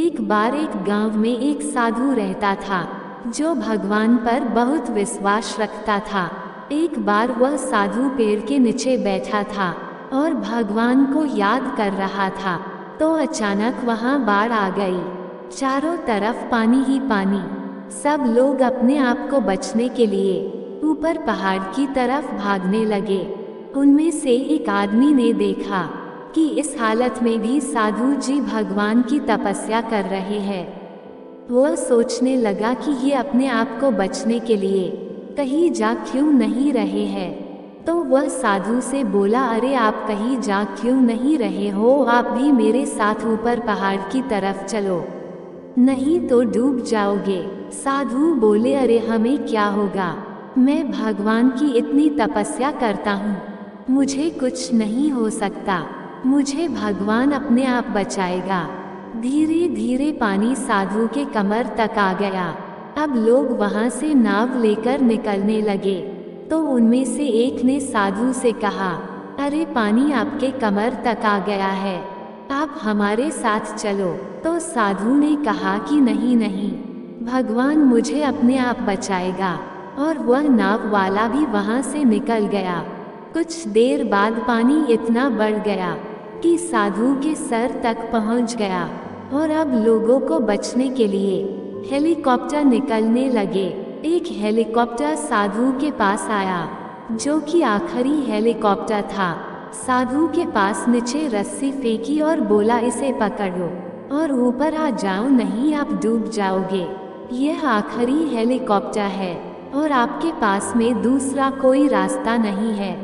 एक बार एक गांव में एक साधु रहता था जो भगवान पर बहुत विश्वास रखता था। एक बार वह साधु पेड़ के नीचे बैठा था और भगवान को याद कर रहा था, तो अचानक वहां बाढ़ आ गई। चारों तरफ पानी ही पानी। सब लोग अपने आप को बचने के लिए ऊपर पहाड़ की तरफ भागने लगे। उनमें से एक आदमी ने देखा कि इस हालत में भी साधु जी भगवान की तपस्या कर रहे हैं। वह सोचने लगा कि ये अपने आप को बचने के लिए कहीं जा क्यों नहीं रहे हैं। तो वह साधु से बोला, अरे आप कहीं जा क्यों नहीं रहे हो, आप भी मेरे साथ ऊपर पहाड़ की तरफ चलो, नहीं तो डूब जाओगे। साधु बोले, अरे हमें क्या होगा, मैं भगवान की इतनी तपस्या करता हूँ, मुझे कुछ नहीं हो सकता, मुझे भगवान अपने आप बचाएगा। धीरे धीरे पानी साधु के कमर तक आ गया। अब लोग वहां से नाव लेकर निकलने लगे, तो उनमें से एक ने साधु से कहा, अरे पानी आपके कमर तक आ गया है, आप हमारे साथ चलो। तो साधु ने कहा कि नहीं नहीं, भगवान मुझे अपने आप बचाएगा। और वह नाव वाला भी वहां से निकल गया। कुछ देर बाद पानी इतना बढ़ गया कि साधु के सर तक पहुंच गया और अब लोगों को बचने के लिए हेलीकॉप्टर निकलने लगे। एक हेलीकॉप्टर साधु के पास आया, जो कि आखिरी हेलीकॉप्टर था। साधु के पास नीचे रस्सी फेंकी और बोला, इसे पकड़ो और ऊपर आ जाओ, नहीं आप डूब जाओगे। यह आखिरी हेलीकॉप्टर है और आपके पास में दूसरा कोई रास्ता नहीं है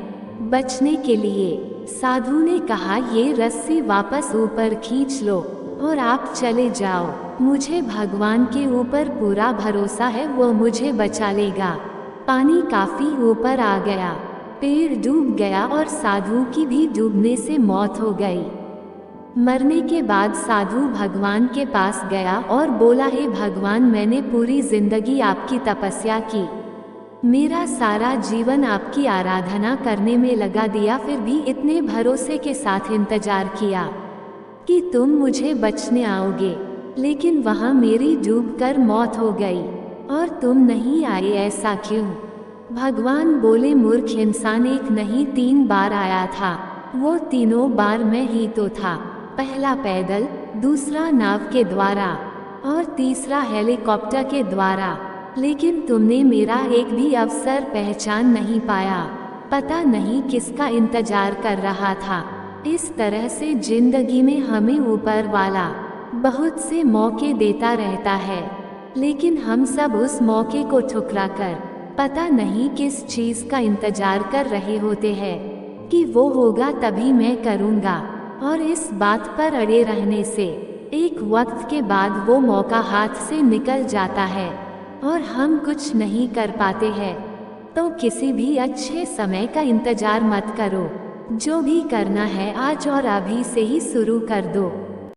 बचने के लिए। साधु ने कहा, ये रस्सी वापस ऊपर खींच लो और आप चले जाओ, मुझे भगवान के ऊपर पूरा भरोसा है, वो मुझे बचा लेगा। पानी काफी ऊपर आ गया, पेड़ डूब गया और साधु की भी डूबने से मौत हो गई। मरने के बाद साधु भगवान के पास गया और बोला, हे भगवान, मैंने पूरी जिंदगी आपकी तपस्या की, मेरा सारा जीवन आपकी आराधना करने में लगा दिया, फिर भी इतने भरोसे के साथ इंतजार किया कि तुम मुझे बचने आओगे, लेकिन वहाँ मेरी डूबकर मौत हो गई और तुम नहीं आए, ऐसा क्यों? भगवान बोले, मूर्ख इंसान, एक नहीं 3 बार आया था, वो तीनों बार मैं ही तो था। पहला पैदल, दूसरा नाव के द्वारा और तीसरा हेलीकॉप्टर के द्वारा, लेकिन तुमने मेरा एक भी अवसर पहचान नहीं पाया। पता नहीं किसका इंतजार कर रहा था। इस तरह से जिंदगी में हमें ऊपर वाला बहुत से मौके देता रहता है, लेकिन हम सब उस मौके को ठुकरा कर पता नहीं किस चीज़ का इंतजार कर रहे होते हैं कि वो होगा तभी मैं करूँगा। और इस बात पर अड़े रहने से एक वक्त के बाद वो मौका हाथ से निकल जाता है और हम कुछ नहीं कर पाते हैं। तो किसी भी अच्छे समय का इंतजार मत करो, जो भी करना है आज और अभी से ही शुरू कर दो।